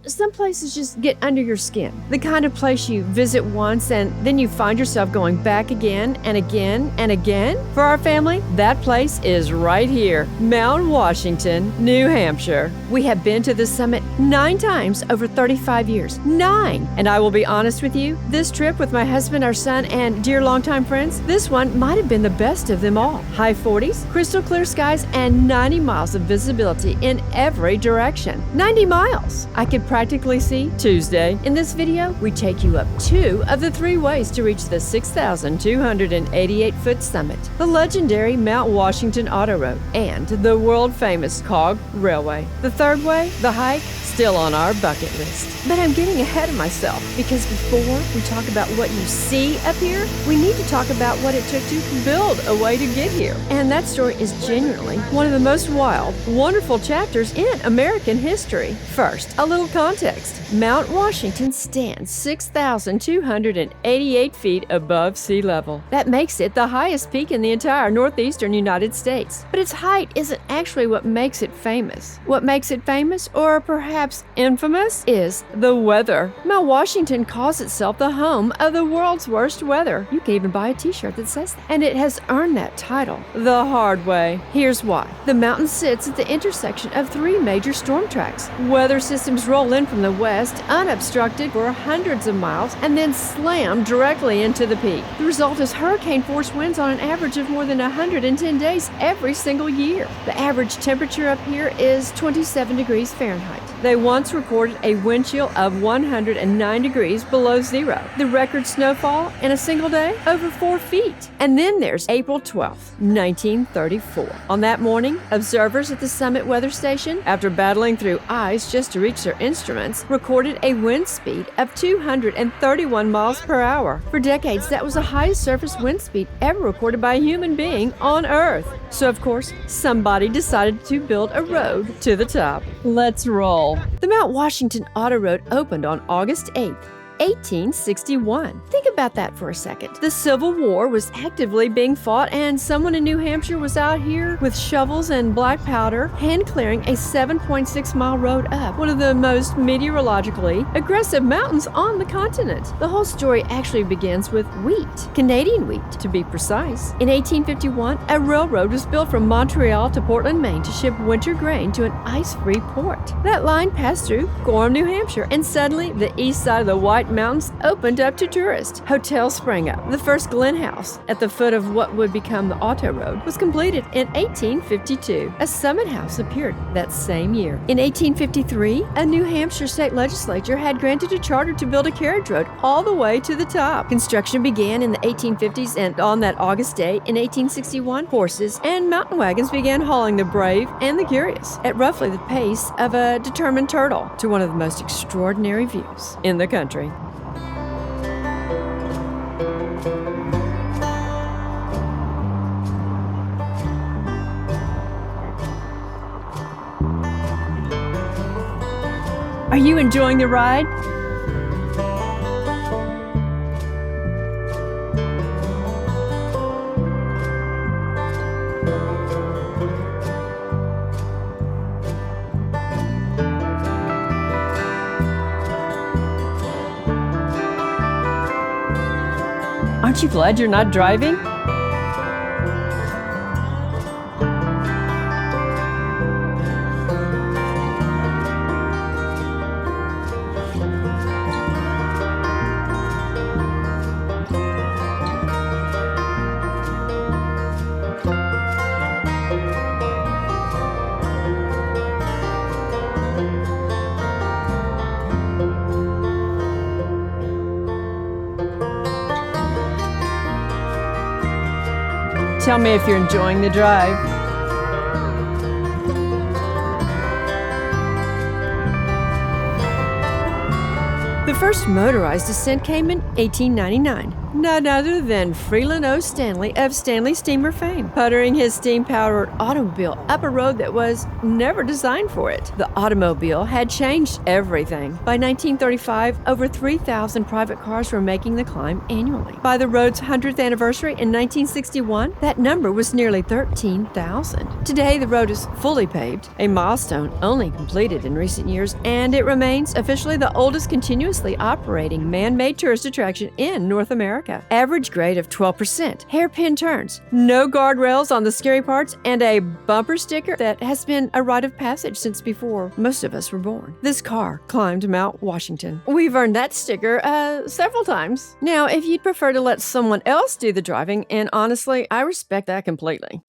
some places just get under your skin. The kind of place you visit once and then you find yourself going back again and again and again. For our family, that place is right here, Mount Washington, New Hampshire. We have been to the summit 9 times over 35 years. 9! And I will be honest with you, this trip with my husband, our son, and dear longtime friends, this one might have been the best of them all. High 40s, crystal clear skies, and 90 miles of visibility in every direction. 90 miles! I could practically see Tuesday. In this video, we take you up 2 of the 3 ways to reach the 6,288-foot summit, the legendary Mount Washington Auto Road, and the world-famous Cog Railway. The 3rd way, the hike, still on our bucket list. But I'm getting ahead of myself because before we talk about what you see up here, we need to talk about what it took to build a way to get here. And that story is genuinely one of the most wild, wonderful chapters in American history. First, a little context. Mount Washington stands 6,288 feet above sea level. That makes it the highest peak in the entire northeastern United States. But its height isn't actually what makes it famous. What makes it famous, or perhaps infamous, is the weather. Mount Washington calls itself the home of the world's worst weather. You can even buy a t-shirt that says that. And it has earned that title the hard way. Here's why. The mountain sits at the intersection of 3 major storm tracks. Weather systems roll in from the west, unobstructed for hundreds of miles, and then slam directly into the peak. The result is hurricane-force winds on an average of more than 110 days every single year. The average temperature up here is 27 degrees Fahrenheit. They once recorded a wind chill of 109 degrees below zero. The record snowfall in a single day, over 4 feet. And then there's April 12th, 1934. On that morning, observers at the summit weather station, after battling through ice just to reach their instruments, recorded a wind speed of 231 miles per hour. For decades, that was the highest surface wind speed ever recorded by a human being on Earth. So, of course, somebody decided to build a road to the top. Let's roll. The Mount Washington Auto Road opened on August 8th, 1861. Think about that for a second. The Civil War was actively being fought, and someone in New Hampshire was out here with shovels and black powder, hand clearing a 7.6-mile road up one of the most meteorologically aggressive mountains on the continent. The whole story actually begins with wheat, Canadian wheat to be precise. In 1851, a railroad was built from Montreal to Portland, Maine to ship winter grain to an ice-free port. That line passed through Gorham, New Hampshire, and suddenly the east side of the White Mountains opened up to tourists. Hotels sprang up. The first Glen House, at the foot of what would become the Auto Road, was completed in 1852. A Summit House appeared that same year. In 1853, a New Hampshire state legislature had granted a charter to build a carriage road all the way to the top. Construction began in the 1850s, and on that August day in 1861, horses and mountain wagons began hauling the brave and the curious at roughly the pace of a determined turtle to one of the most extraordinary views in the country. Are you enjoying the ride? Aren't you glad you're not driving? Tell me if you're enjoying the drive. The first motorized ascent came in 1899. None other than Freeland O. Stanley of Stanley Steamer fame, puttering his steam-powered automobile up a road that was never designed for it. The automobile had changed everything. By 1935, over 3,000 private cars were making the climb annually. By the road's 100th anniversary in 1961, that number was nearly 13,000. Today, the road is fully paved, a milestone only completed in recent years, and it remains officially the oldest continuously operating man-made tourist attraction in North America. Average grade of 12%, hairpin turns, no guardrails on the scary parts, and a bumper sticker that has been a rite of passage since before most of us were born. This car climbed Mount Washington. We've earned that sticker several times. Now, if you'd prefer to let someone else do the driving, and honestly, I respect that completely.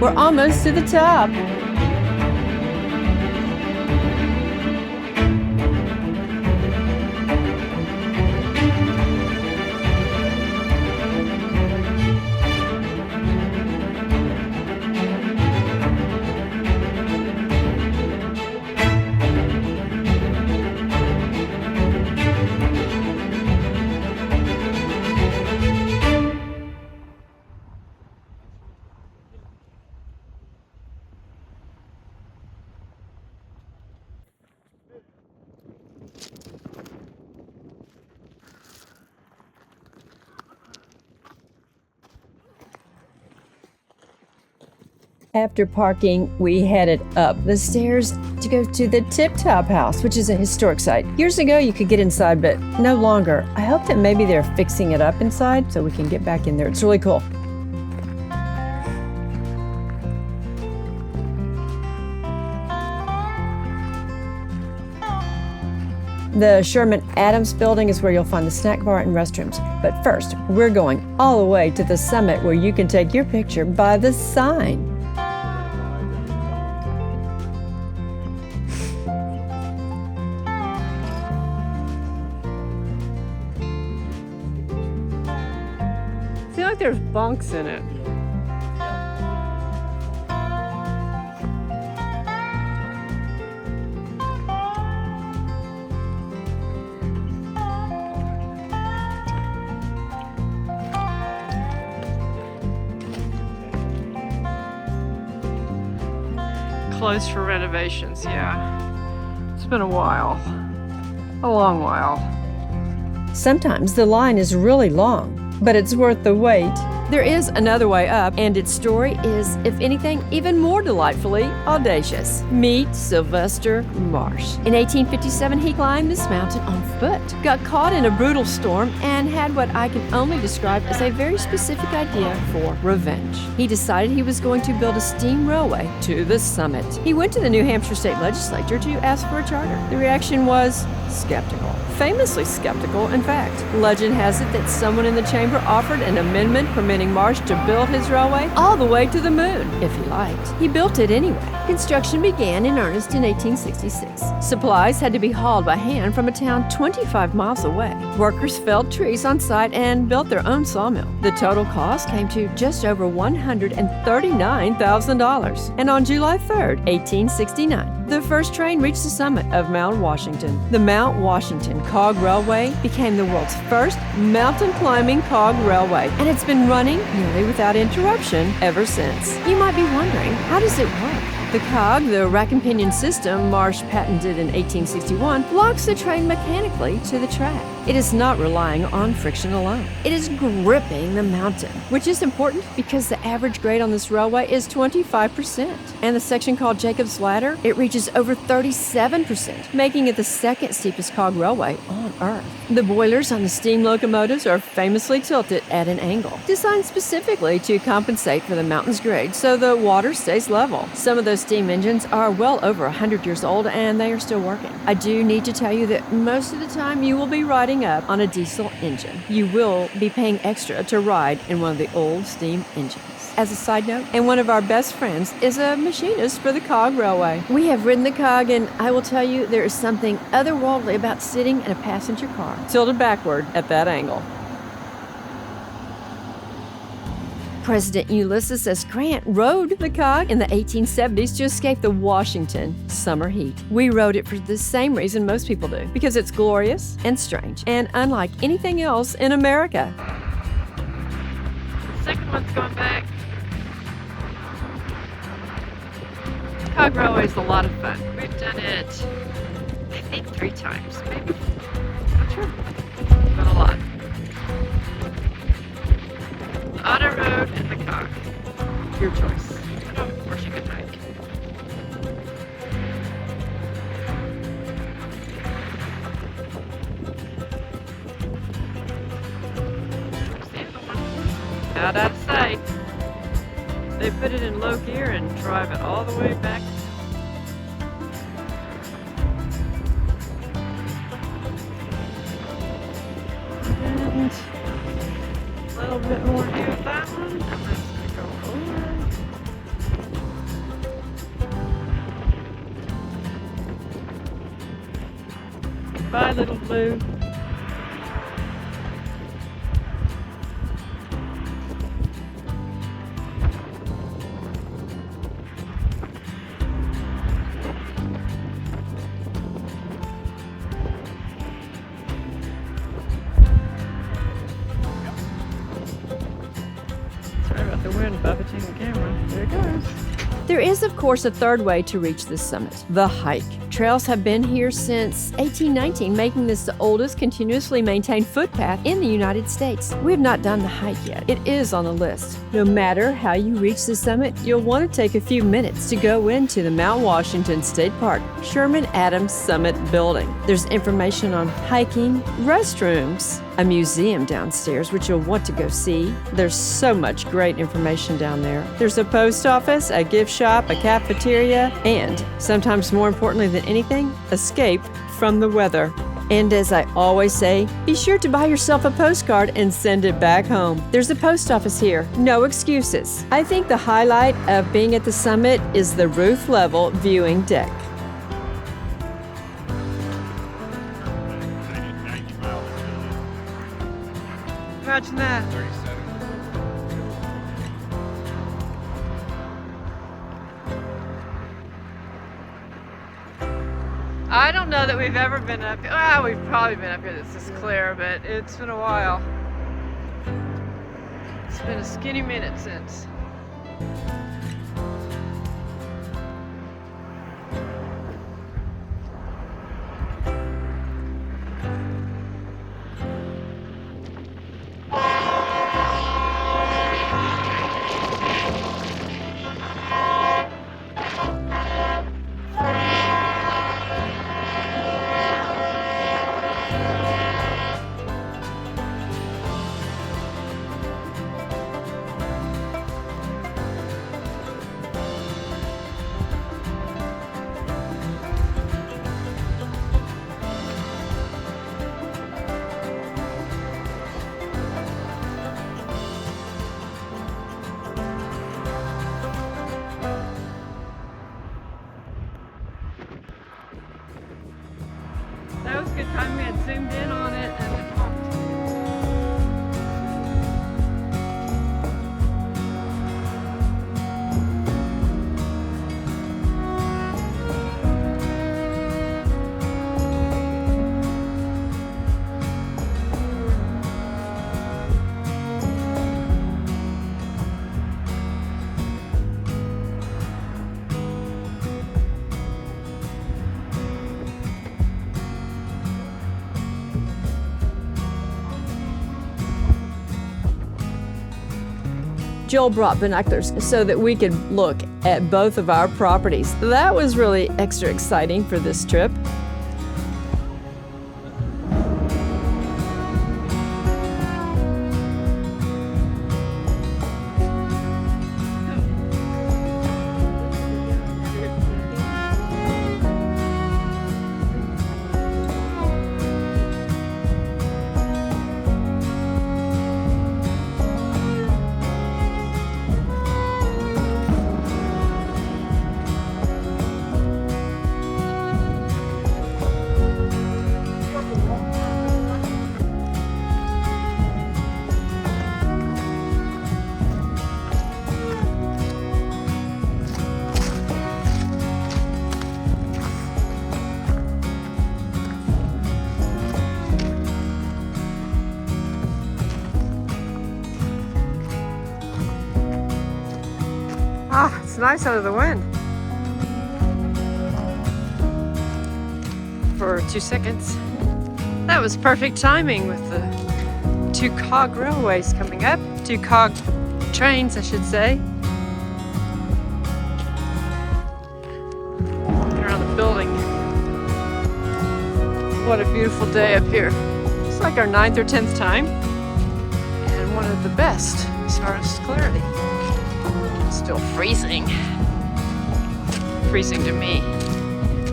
We're almost to the top. After parking, we headed up the stairs to go to the Tip Top House, which is a historic site. Years ago, you could get inside, but no longer. I hope that maybe they're fixing it up inside so we can get back in there. It's really cool. The Sherman Adams building is where you'll find the snack bar and restrooms. But first, we're going all the way to the summit where you can take your picture by the sign. I feel like there's bunks in it. Closed for renovations, yeah. It's been a while. A long while. Sometimes the line is really long, but it's worth the wait. There is another way up, and its story is, if anything, even more delightfully audacious. Meet Sylvester Marsh. In 1857, he climbed this mountain on foot, got caught in a brutal storm, and had what I can only describe as a very specific idea for revenge. He decided he was going to build a steam railway to the summit. He went to the New Hampshire state legislature to ask for a charter. The reaction was skeptical. Famously skeptical, in fact. Legend has it that someone in the chamber offered an amendment permitting Marsh to build his railway all the way to the moon, if he liked. He built it anyway. Construction began in earnest in 1866. Supplies had to be hauled by hand from a town 25 miles away. Workers felled trees on site and built their own sawmill. The total cost came to just over $139,000. And on July 3rd, 1869, the first train reached the summit of Mount Washington. The Mount Washington Cog Railway became the world's first mountain climbing cog railway, and it's been running nearly without interruption ever since. You might be wondering, how does it work? The cog, the rack and pinion system Marsh patented in 1861, locks the train mechanically to the track. It is not relying on friction alone. It is gripping the mountain, which is important because the average grade on this railway is 25%. And the section called Jacob's Ladder, it reaches over 37%, making it the second steepest cog railway on Earth. The boilers on the steam locomotives are famously tilted at an angle, designed specifically to compensate for the mountain's grade so the water stays level. Some of those steam engines are well over 100 years old and they are still working. I do need to tell you that most of the time you will be riding up on a diesel engine. You will be paying extra to ride in one of the old steam engines. As a side note, and one of our best friends is a machinist for the Cog Railway. We have ridden the cog, and I will tell you there is something otherworldly about sitting in a passenger car, tilted backward at that angle. President Ulysses S. Grant rode the cog in the 1870s to escape the Washington summer heat. We rode it for the same reason most people do, because it's glorious and strange, and unlike anything else in America. The second one's going back. Cog Railway is a lot of fun. We've done it, I think, 3 times, maybe. Not sure. It's been a lot. The auto road and the cog. Your choice. And of course you can hike. There's the other one. Out of sight. They put it in low gear and drive it all the way back. And a little bit more here with that one, and that's gonna go over. Bye, little blue. The wind buffeting the camera. There it goes. There is, of course, a third way to reach this summit, the hike. Trails have been here since 1819, making this the oldest continuously maintained footpath in the United States. We have not done the hike yet. It is on the list. No matter how you reach the summit, you'll want to take a few minutes to go into the Mount Washington State Park Sherman Adams Summit building. There's information on hiking, restrooms, a museum downstairs, which you'll want to go see. There's so much great information down there. There's a post office, a gift shop, a cafeteria, and, sometimes more importantly than anything, escape from the weather. And as I always say, be sure to buy yourself a postcard and send it back home. There's a post office here. No excuses. I think the highlight of being at the summit is the roof level viewing deck. Imagine that. 37. I don't know that we've ever been up here. Well, we've probably been up here. This is clear, but it's been a while. It's been a skinny minute since. Joel brought binoculars so that we could look at both of our properties. That was really extra exciting for this trip. Ah, it's nice out of the wind. For 2 seconds. That was perfect timing with the 2 Cog Railways coming up. 2 Cog trains, I should say. Walking around the building. What a beautiful day up here. It's like our 9th or 10th time. And one of the best as far as clarity. Still freezing. Freezing to me.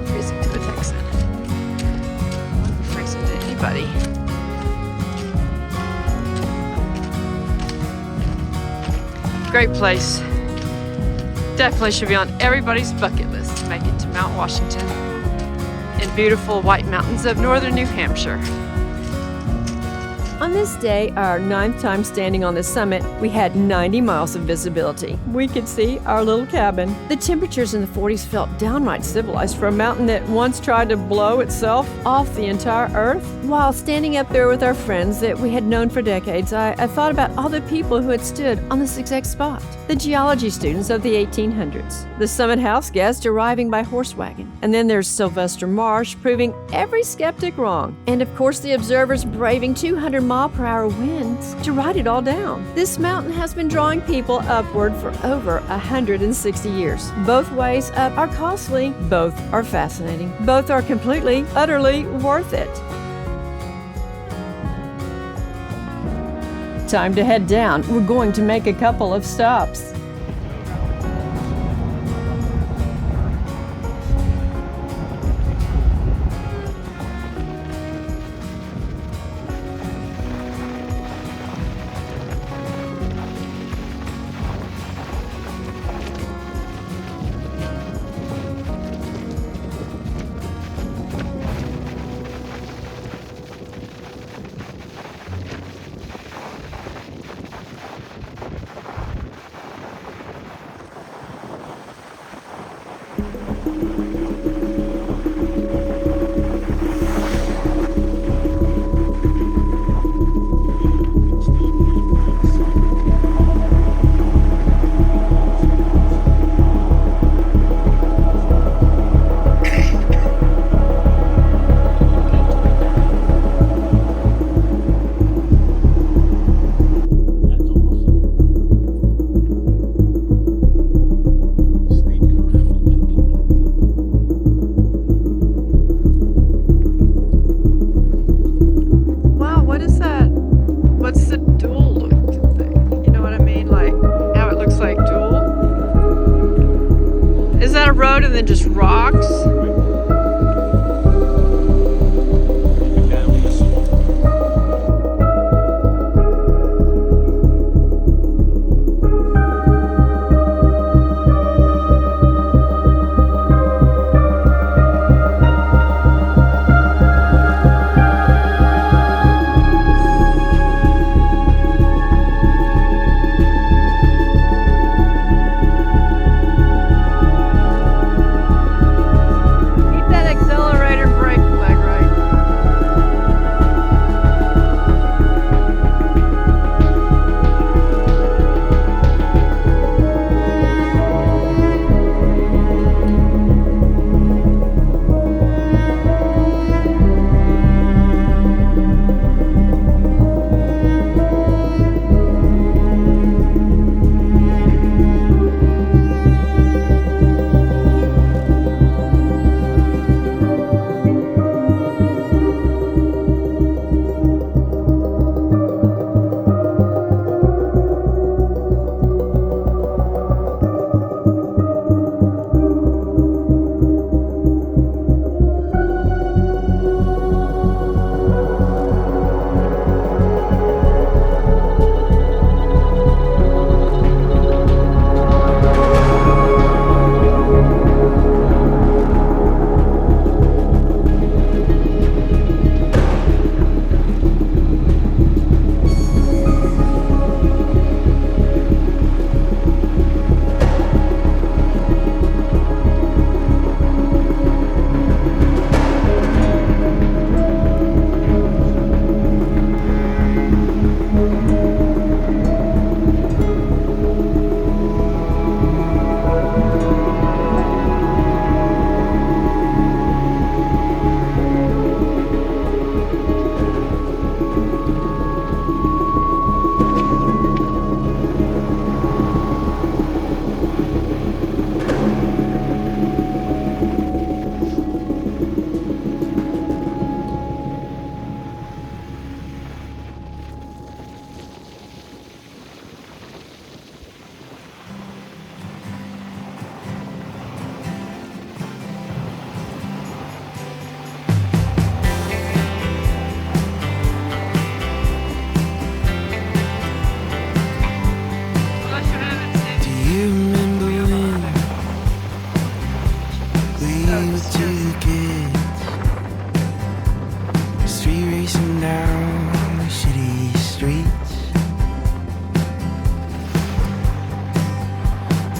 Freezing to the Texan. Wouldn't be freezing to anybody. Great place. Definitely should be on everybody's bucket list to make it to Mount Washington and beautiful White Mountains of northern New Hampshire. On this day, our 9th time standing on the summit, we had 90 miles of visibility. We could see our little cabin. The temperatures in the 40s felt downright civilized for a mountain that once tried to blow itself off the entire earth. While standing up there with our friends that we had known for decades, I thought about all the people who had stood on this exact spot. The geology students of the 1800s, the Summit House guest arriving by horse wagon, and then there's Sylvester Marsh proving every skeptic wrong, and of course the observers braving 200-mile-per-hour winds to ride it all down. This mountain has been drawing people upward for over 160 years. Both ways up are costly, both are fascinating, both are completely, utterly worth it. Time to head down. We're going to make a couple of stops. Road and then just rocks.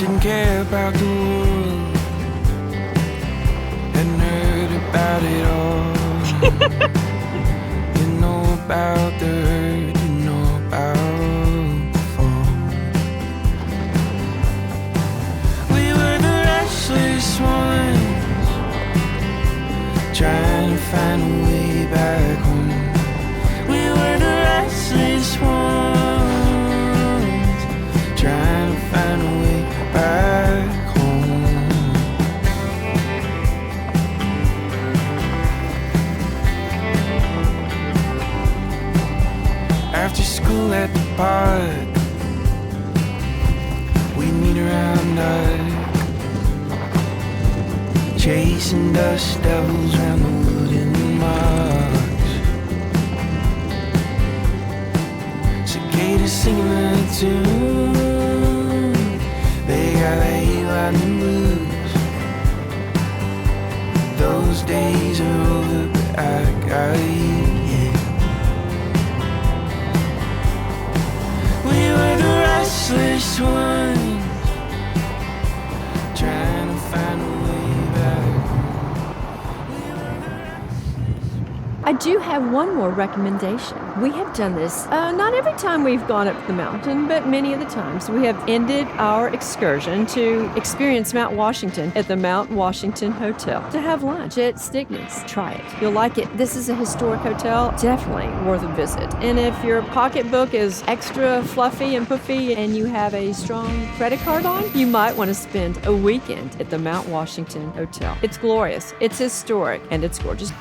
didn't care about the world, hadn't heard about it all. You know about the hurt, you know about the fall. We were the restless ones, trying to find a way back home. We were the restless ones, trying to find a way back home. After school at the park, we meet around dark, chasing dust devils round the wooden marks. Cicadas singing a tune, they got the hayride and blues. Those days are over, but I got you, yeah. We were the restless ones, trying to find a way back. I do have one more recommendation. We have done this not every time we've gone up the mountain, but many of the times. We have ended our excursion to experience Mount Washington at the Mount Washington Hotel to have lunch at Stickney's. Try it. You'll like it. This is a historic hotel, definitely worth a visit. And if your pocketbook is extra fluffy and puffy and you have a strong credit card on, you might want to spend a weekend at the Mount Washington Hotel. It's glorious, it's historic, and it's gorgeous.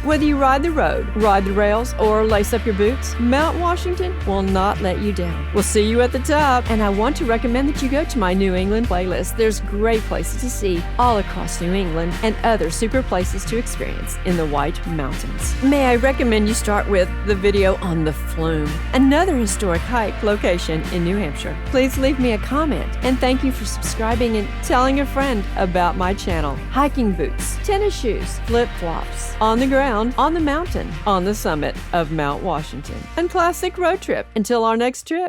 Whether you ride the road, ride the rails, or lace up your boots, Mount Washington will not let you down. We'll see you at the top, and I want to recommend that you go to my New England playlist. There's great places to see all across New England and other super places to experience in the White Mountains. May I recommend you start with the video on the Flume, another historic hike location in New Hampshire. Please leave me a comment, and thank you for subscribing and telling a friend about my channel. Hiking boots, tennis shoes, flip-flops, on the ground, on the mountain, on the summit of Mount Washington. Unclassic road trip. Until our next trip,